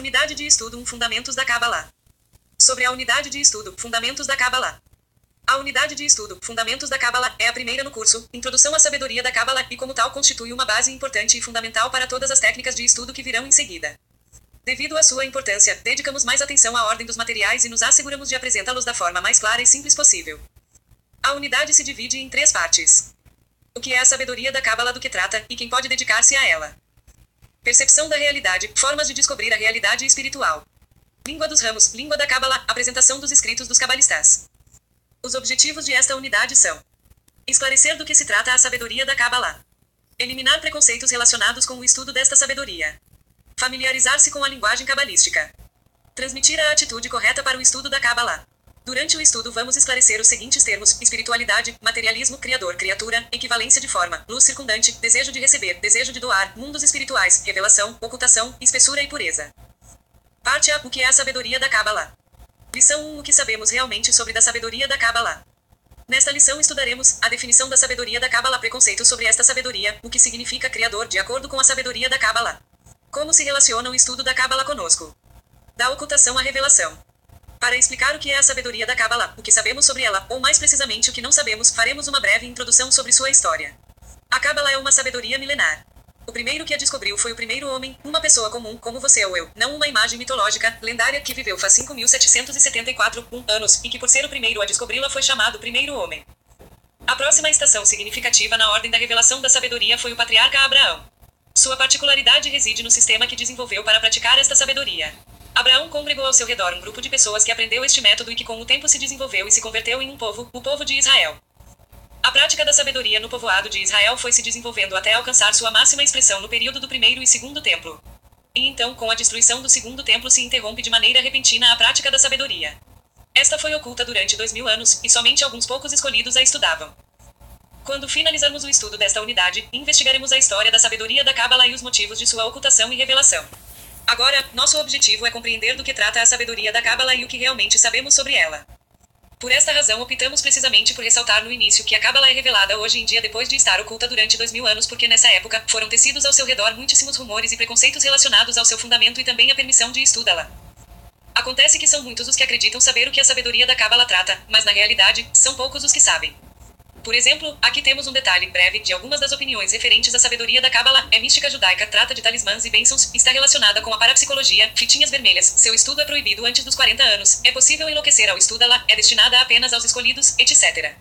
Unidade de estudo Fundamentos da Cábala. Sobre a unidade de estudo Fundamentos da Cábala. A unidade de estudo Fundamentos da Cábala é a primeira no curso Introdução à Sabedoria da Cábala e como tal constitui uma base importante e fundamental para todas as técnicas de estudo que virão em seguida. Devido à sua importância, dedicamos mais atenção à ordem dos materiais e nos asseguramos de apresentá-los da forma mais clara e simples possível. A unidade se divide em 3 partes. O que é a sabedoria da Cábala, do que trata, e quem pode dedicar-se a ela. Percepção da realidade, formas de descobrir a realidade espiritual. Língua dos ramos, língua da Cábala, apresentação dos escritos dos cabalistas. Os objetivos de esta unidade são: esclarecer do que se trata a sabedoria da Cábala. Eliminar preconceitos relacionados com o estudo desta sabedoria. Familiarizar-se com a linguagem cabalística. Transmitir a atitude correta para o estudo da Cábala. Durante o estudo vamos esclarecer os seguintes termos: espiritualidade, materialismo, criador, criatura, equivalência de forma, luz circundante, desejo de receber, desejo de doar, mundos espirituais, revelação, ocultação, espessura e pureza. Parte A. O que é a sabedoria da Cábala? Lição 1. O que sabemos realmente sobre da sabedoria da Cábala? Nesta lição estudaremos a definição da sabedoria da Cábala, preconceito sobre esta sabedoria, o que significa criador de acordo com a sabedoria da Cábala. Como se relaciona o estudo da Cábala conosco? Da ocultação à revelação. Para explicar o que é a sabedoria da Cábala, o que sabemos sobre ela, ou mais precisamente o que não sabemos, faremos uma breve introdução sobre sua história. A Cábala é uma sabedoria milenar. O primeiro que a descobriu foi o primeiro homem, uma pessoa comum, como você ou eu, não uma imagem mitológica, lendária, que viveu faz 5.774 anos, e que por ser o primeiro a descobri-la foi chamado primeiro homem. A próxima estação significativa na ordem da revelação da sabedoria foi o patriarca Abraão. Sua particularidade reside no sistema que desenvolveu para praticar esta sabedoria. Abraão congregou ao seu redor um grupo de pessoas que aprendeu este método e que com o tempo se desenvolveu e se converteu em um povo, o povo de Israel. A prática da sabedoria no povoado de Israel foi se desenvolvendo até alcançar sua máxima expressão no período do primeiro e segundo templo. E então, com a destruição do segundo templo, se interrompe de maneira repentina a prática da sabedoria. Esta foi oculta durante 2000 anos, e somente alguns poucos escolhidos a estudavam. Quando finalizarmos o estudo desta unidade, investigaremos a história da sabedoria da Cábala e os motivos de sua ocultação e revelação. Agora, nosso objetivo é compreender do que trata a sabedoria da Cábala e o que realmente sabemos sobre ela. Por esta razão optamos precisamente por ressaltar no início que a Cábala é revelada hoje em dia depois de estar oculta durante 2000 anos, porque nessa época, foram tecidos ao seu redor muitíssimos rumores e preconceitos relacionados ao seu fundamento e também a permissão de estudá-la. Acontece que são muitos os que acreditam saber o que a sabedoria da Cábala trata, mas na realidade, são poucos os que sabem. Por exemplo, aqui temos um detalhe breve de algumas das opiniões referentes à sabedoria da Cábala. É mística judaica, trata de talismãs e bênçãos, está relacionada com a parapsicologia, fitinhas vermelhas, seu estudo é proibido antes dos 40 anos, é possível enlouquecer ao estudá-la, é destinada apenas aos escolhidos, etc.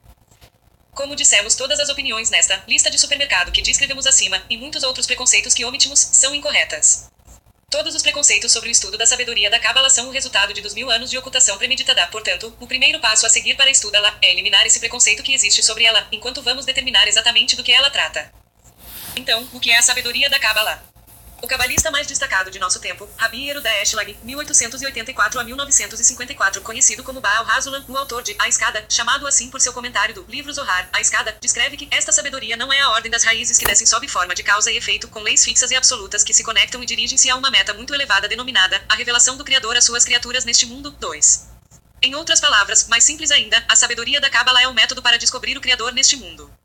Como dissemos, todas as opiniões nesta lista de supermercado que descrevemos acima, e muitos outros preconceitos que omitimos, são incorretas. Todos os preconceitos sobre o estudo da sabedoria da Cábala são o resultado de 2000 anos de ocultação premeditada. Portanto, o primeiro passo a seguir para estudá-la é eliminar esse preconceito que existe sobre ela, enquanto vamos determinar exatamente do que ela trata. Então, o que é a sabedoria da Cábala? O cabalista mais destacado de nosso tempo, Rabi Yehuda Eshlag, 1884 a 1954, conhecido como Baal Hazulam, o autor de A Escada, chamado assim por seu comentário do livro Zohar, A Escada, descreve que esta sabedoria não é a ordem das raízes que descem sob forma de causa e efeito, com leis fixas e absolutas que se conectam e dirigem-se a uma meta muito elevada denominada a revelação do Criador às suas criaturas neste mundo. 2. Em outras palavras, mais simples ainda, a sabedoria da Cábala é um método para descobrir o Criador neste mundo.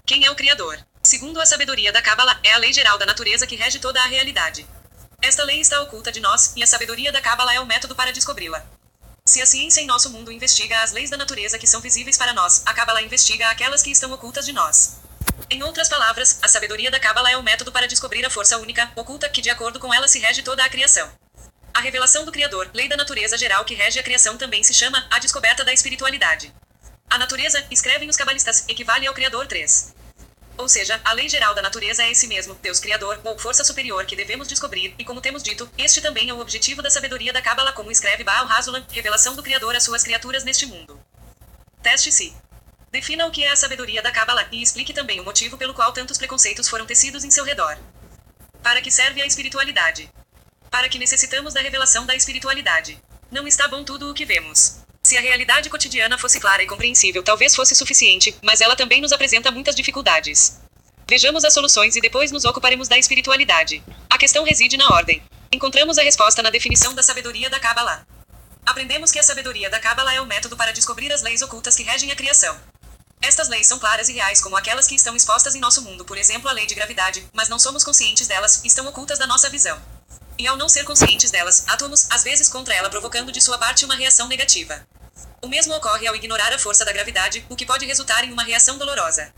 Quem é o Criador? Segundo a sabedoria da Cábala, é a lei geral da natureza que rege toda a realidade. Esta lei está oculta de nós, e a sabedoria da Cábala é o método para descobri-la. Se a ciência em nosso mundo investiga as leis da natureza que são visíveis para nós, a Cábala investiga aquelas que estão ocultas de nós. Em outras palavras, a sabedoria da Cábala é o método para descobrir a força única, oculta, que de acordo com ela se rege toda a criação. A revelação do Criador, lei da natureza geral que rege a criação, também se chama a descoberta da espiritualidade. A natureza, escrevem os cabalistas, equivale ao Criador 3. Ou seja, a lei geral da natureza é esse mesmo, Deus Criador, ou força superior que devemos descobrir, e como temos dito, este também é o objetivo da sabedoria da Cábala, como escreve Baal Hazulam, revelação do Criador às suas criaturas neste mundo. Teste-se. Defina o que é a sabedoria da Cábala, e explique também o motivo pelo qual tantos preconceitos foram tecidos em seu redor. Para que serve a espiritualidade? Para que necessitamos da revelação da espiritualidade? Não está bom tudo o que vemos. Se a realidade cotidiana fosse clara e compreensível, talvez fosse suficiente, mas ela também nos apresenta muitas dificuldades. Vejamos as soluções e depois nos ocuparemos da espiritualidade. A questão reside na ordem. Encontramos a resposta na definição da sabedoria da Cábala. Aprendemos que a sabedoria da Cábala é o método para descobrir as leis ocultas que regem a criação. Estas leis são claras e reais como aquelas que estão expostas em nosso mundo, por exemplo a lei de gravidade, mas não somos conscientes delas, estão ocultas da nossa visão. E ao não ser conscientes delas, atuamos, às vezes contra ela, provocando de sua parte uma reação negativa. O mesmo ocorre ao ignorar a força da gravidade, o que pode resultar em uma reação dolorosa.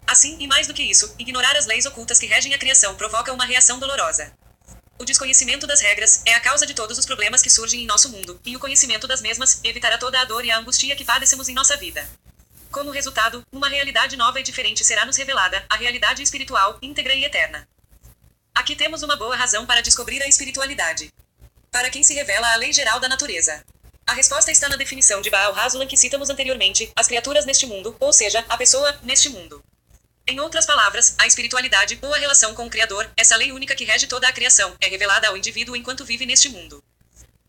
Assim, e mais do que isso, ignorar as leis ocultas que regem a criação provoca uma reação dolorosa. O desconhecimento das regras é a causa de todos os problemas que surgem em nosso mundo, e o conhecimento das mesmas evitará toda a dor e a angústia que padecemos em nossa vida. Como resultado, uma realidade nova e diferente será nos revelada, a realidade espiritual, íntegra e eterna. Aqui temos uma boa razão para descobrir a espiritualidade. Para quem se revela a lei geral da natureza? A resposta está na definição de Baal Hasulam que citamos anteriormente, as criaturas neste mundo, ou seja, a pessoa, neste mundo. Em outras palavras, a espiritualidade, ou a relação com o Criador, essa lei única que rege toda a criação, é revelada ao indivíduo enquanto vive neste mundo.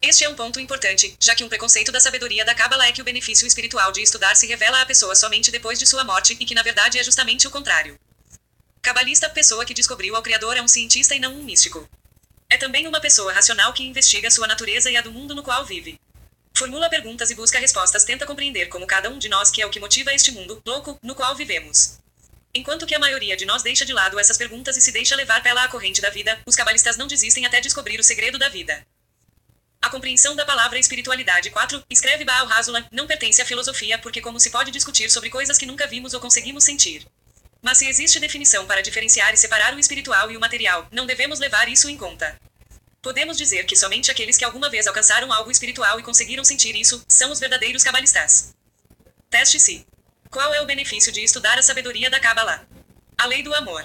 Este é um ponto importante, já que um preconceito da sabedoria da Cábala é que o benefício espiritual de estudar se revela à pessoa somente depois de sua morte, e que na verdade é justamente o contrário. Cabalista, pessoa que descobriu ao Criador, é um cientista e não um místico. É também uma pessoa racional que investiga sua natureza e a do mundo no qual vive. Formula perguntas e busca respostas, tenta compreender como cada um de nós que é o que motiva este mundo louco no qual vivemos. Enquanto que a maioria de nós deixa de lado essas perguntas e se deixa levar pela corrente da vida, os cabalistas não desistem até descobrir o segredo da vida. A compreensão da palavra espiritualidade 4, escreve Baal Hasulam, não pertence à filosofia porque como se pode discutir sobre coisas que nunca vimos ou conseguimos sentir. Mas se existe definição para diferenciar e separar o espiritual e o material, não devemos levar isso em conta. Podemos dizer que somente aqueles que alguma vez alcançaram algo espiritual e conseguiram sentir isso, são os verdadeiros cabalistas. Teste-se. Qual é o benefício de estudar a sabedoria da Cábala? A lei do amor.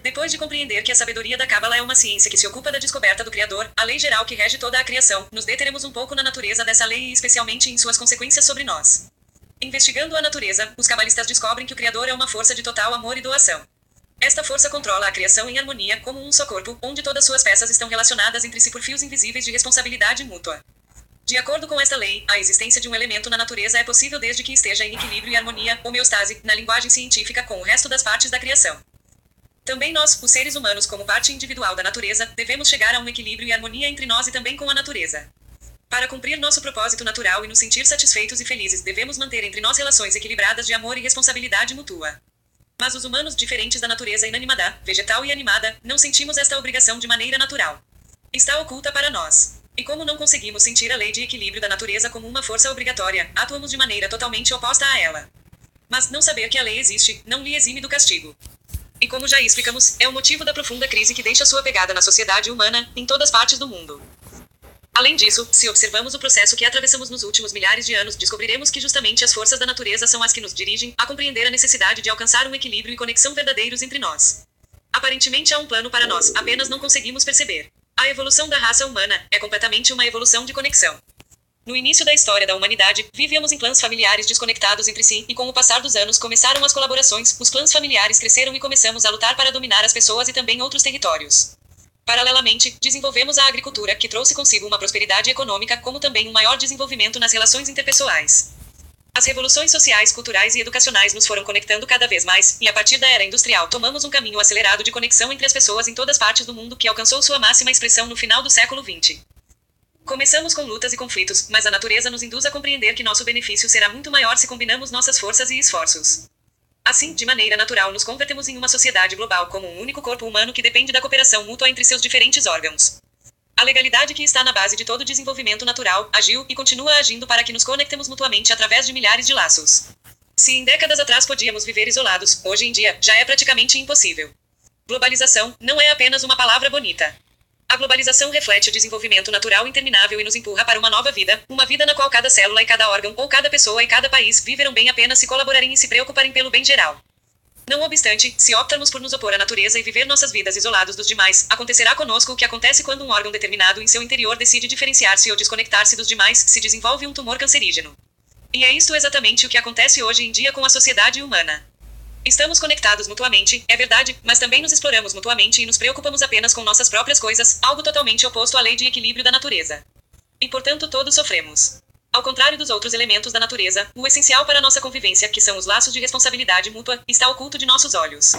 Depois de compreender que a sabedoria da Cábala é uma ciência que se ocupa da descoberta do Criador, a lei geral que rege toda a criação, nos deteremos um pouco na natureza dessa lei e especialmente em suas consequências sobre nós. Investigando a natureza, os cabalistas descobrem que o Criador é uma força de total amor e doação. Esta força controla a criação em harmonia como um só corpo, onde todas suas peças estão relacionadas entre si por fios invisíveis de responsabilidade mútua. De acordo com esta lei, a existência de um elemento na natureza é possível desde que esteja em equilíbrio e harmonia, homeostase, na linguagem científica com o resto das partes da criação. Também nós, os seres humanos como parte individual da natureza, devemos chegar a um equilíbrio e harmonia entre nós e também com a natureza. Para cumprir nosso propósito natural e nos sentir satisfeitos e felizes, devemos manter entre nós relações equilibradas de amor e responsabilidade mútua. Mas os humanos, diferentes da natureza inanimada, vegetal e animada, não sentimos esta obrigação de maneira natural. Está oculta para nós. E como não conseguimos sentir a lei de equilíbrio da natureza como uma força obrigatória, atuamos de maneira totalmente oposta a ela. Mas não saber que a lei existe, não lhe exime do castigo. E como já explicamos, é o motivo da profunda crise que deixa sua pegada na sociedade humana, em todas partes do mundo. Além disso, se observamos o processo que atravessamos nos últimos milhares de anos, descobriremos que justamente as forças da natureza são as que nos dirigem a compreender a necessidade de alcançar um equilíbrio e conexão verdadeiros entre nós. Aparentemente há um plano para nós, apenas não conseguimos perceber. A evolução da raça humana é completamente uma evolução de conexão. No início da história da humanidade, vivíamos em clãs familiares desconectados entre si, e com o passar dos anos começaram as colaborações, os clãs familiares cresceram e começamos a lutar para dominar as pessoas e também outros territórios. Paralelamente, desenvolvemos a agricultura, que trouxe consigo uma prosperidade econômica, como também um maior desenvolvimento nas relações interpessoais. As revoluções sociais, culturais e educacionais nos foram conectando cada vez mais, e a partir da era industrial tomamos um caminho acelerado de conexão entre as pessoas em todas as partes do mundo que alcançou sua máxima expressão no final do século XX. Começamos com lutas e conflitos, mas a natureza nos induz a compreender que nosso benefício será muito maior se combinamos nossas forças e esforços. Assim, de maneira natural nos convertemos em uma sociedade global como um único corpo humano que depende da cooperação mútua entre seus diferentes órgãos. A legalidade que está na base de todo desenvolvimento natural, agiu e continua agindo para que nos conectemos mutuamente através de milhares de laços. Se em décadas atrás podíamos viver isolados, hoje em dia, já é praticamente impossível. Globalização não é apenas uma palavra bonita. A globalização reflete o desenvolvimento natural interminável e nos empurra para uma vida na qual cada célula e cada órgão, ou cada pessoa e cada país, viverão bem apenas se colaborarem e se preocuparem pelo bem geral. Não obstante, se optarmos por nos opor à natureza e viver nossas vidas isolados dos demais, acontecerá conosco o que acontece quando um órgão determinado em seu interior decide diferenciar-se ou desconectar-se dos demais, se desenvolve um tumor cancerígeno. E é isto exatamente o que acontece hoje em dia com a sociedade humana. Estamos conectados mutuamente, é verdade, mas também nos exploramos mutuamente e nos preocupamos apenas com nossas próprias coisas, algo totalmente oposto à lei de equilíbrio da natureza. E portanto todos sofremos. Ao contrário dos outros elementos da natureza, o essencial para nossa convivência, que são os laços de responsabilidade mútua, está oculto de nossos olhos.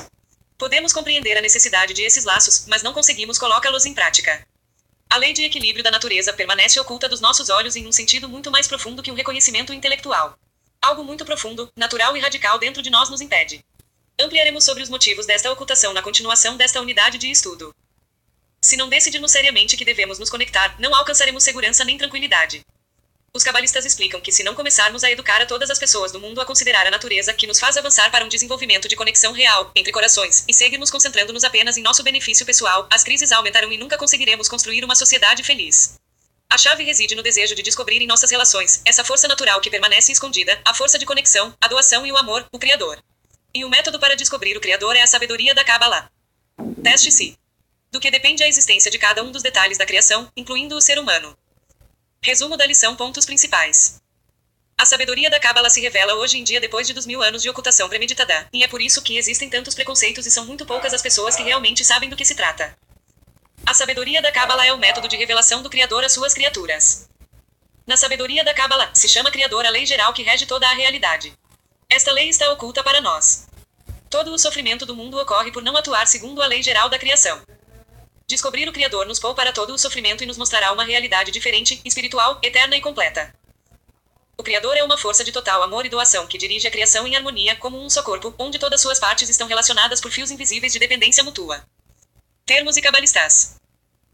Podemos compreender a necessidade de esses laços, mas não conseguimos colocá-los em prática. A lei de equilíbrio da natureza permanece oculta dos nossos olhos em um sentido muito mais profundo que um reconhecimento intelectual. Algo muito profundo, natural e radical dentro de nós nos impede. Ampliaremos sobre os motivos desta ocultação na continuação desta unidade de estudo. Se não decidirmos seriamente que devemos nos conectar, não alcançaremos segurança nem tranquilidade. Os cabalistas explicam que se não começarmos a educar a todas as pessoas do mundo a considerar a natureza que nos faz avançar para um desenvolvimento de conexão real entre corações, e seguirmos concentrando-nos apenas em nosso benefício pessoal, as crises aumentarão e nunca conseguiremos construir uma sociedade feliz. A chave reside no desejo de descobrir em nossas relações essa força natural que permanece escondida, a força de conexão, a doação e o amor, o Criador. E o método para descobrir o Criador é a sabedoria da Kabbalah. Teste-se. Do que depende a existência de cada um dos detalhes da criação, incluindo o ser humano. Resumo da lição. Pontos principais. A sabedoria da Kabbalah se revela hoje em dia depois de 2000 anos de ocultação premeditada, e é por isso que existem tantos preconceitos e são muito poucas as pessoas que realmente sabem do que se trata. A sabedoria da Kabbalah é o método de revelação do Criador às suas criaturas. Na sabedoria da Kabbalah, se chama Criador a lei geral que rege toda a realidade. Esta lei está oculta para nós. Todo o sofrimento do mundo ocorre por não atuar segundo a lei geral da criação. Descobrir o Criador nos poupará todo o sofrimento e nos mostrará uma realidade diferente, espiritual, eterna e completa. O Criador é uma força de total amor e doação que dirige a criação em harmonia, como um só corpo, onde todas suas partes estão relacionadas por fios invisíveis de dependência mútua. Termos e cabalistas.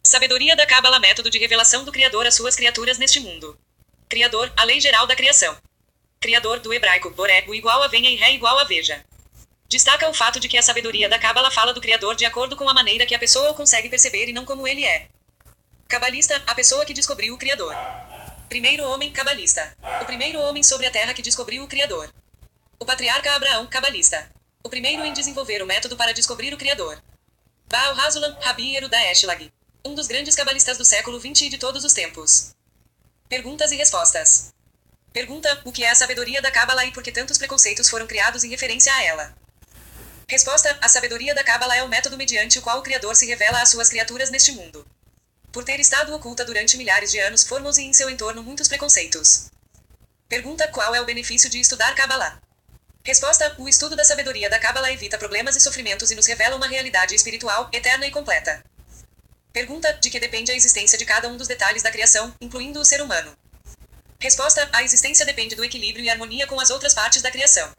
Sabedoria da Kabbalah, método de revelação do Criador às suas criaturas neste mundo. Criador, a lei geral da criação. Criador, do hebraico, boré, o igual a venha e ré igual a veja. Destaca o fato de que a sabedoria da Kabbalah fala do Criador de acordo com a maneira que a pessoa o consegue perceber e não como ele é. Cabalista, a pessoa que descobriu o Criador. Primeiro homem, cabalista. O primeiro homem sobre a terra que descobriu o Criador. O patriarca Abraão, cabalista. O primeiro em desenvolver o método para descobrir o Criador. Baal Hasulam, Rabi Yehuda Eshlag. Um dos grandes cabalistas do século XX e de todos os tempos. Perguntas e respostas. Pergunta: o que é a sabedoria da Kabbalah e por que tantos preconceitos foram criados em referência a ela? Resposta: a sabedoria da Kabbalah é o método mediante o qual o Criador se revela às suas criaturas neste mundo. Por ter estado oculta durante milhares de anos, formou-se em seu entorno muitos preconceitos. Pergunta: qual é o benefício de estudar Kabbalah? Resposta: o estudo da sabedoria da Kabbalah evita problemas e sofrimentos e nos revela uma realidade espiritual, eterna e completa. Pergunta: de que depende a existência de cada um dos detalhes da criação, incluindo o ser humano? Resposta: a existência depende do equilíbrio e harmonia com as outras partes da criação.